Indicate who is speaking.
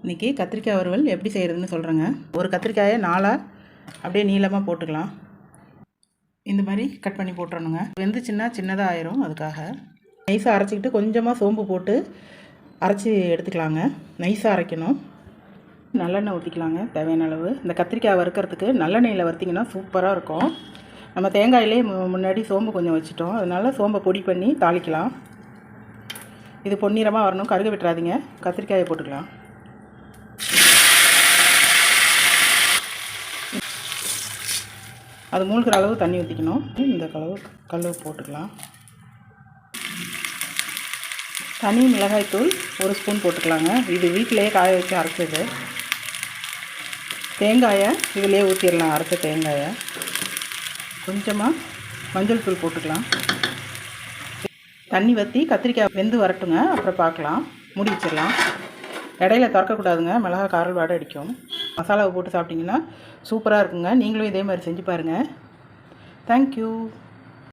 Speaker 1: இன்றைக்கி கத்திரிக்காய் வறுவல் எப்படி செய்கிறதுன்னு சொல்கிறேங்க. ஒரு கத்திரிக்காயை 4 அப்படியே நீளமாக போட்டுக்கலாம். இந்த மாதிரி கட் பண்ணி போட்டுறணுங்க. வெந்துச்சுன்னா சின்னதாக ஆயிரும். அதுக்காக நைஸாக அரைச்சிக்கிட்டு கொஞ்சமாக சோம்பு போட்டு அரைச்சி எடுத்துக்கலாங்க. நைஸாக அரைக்கணும். நல்லெண்ணெய் ஊற்றிக்கலாங்க தேவையான அளவு. இந்த கத்திரிக்காய் வறுக்கிறதுக்கு நல்லெண்ணெயில் வறுத்திங்கன்னா சூப்பராக இருக்கும். நம்ம தேங்காயிலே முன்னாடி சோம்பு கொஞ்சம் வச்சுட்டோம், அதனால் சோம்பை பொடி பண்ணி தாளிக்கலாம். இது பொன்னிறமாக வரணும், கருக விட்டுறாதீங்க. கத்திரிக்காயை போட்டுக்கலாம். அது மூழ்கிற அளவு தண்ணி ஊற்றிக்கணும். இந்த கல் போட்டுக்கலாம். தனி மிளகாய்த்தூள் 1 ஸ்பூன் போட்டுக்கலாங்க. இது வீட்டிலையே காய வச்சு அரைச்சது. தேங்காயை இதிலே ஊற்றிடலாம். அரைச்ச தேங்காயை கொஞ்சமாக மஞ்சள் தூள் போட்டுக்கலாம். தண்ணி வற்றி கத்திரிக்காய் வெந்து வரட்டுங்க, அப்புறம் பார்க்கலாம். மூடி வச்சிடலாம். இடையில திறக்கக்கூடாதுங்க, மிளகாய் காரல் வாடை அடிக்கும். மசாலாவை போட்டு சாப்பிட்டிங்கன்னா சூப்பராக இருக்குங்க. நீங்களும் இதே மாதிரி செஞ்சு பாருங்கள். தேங்க்யூ.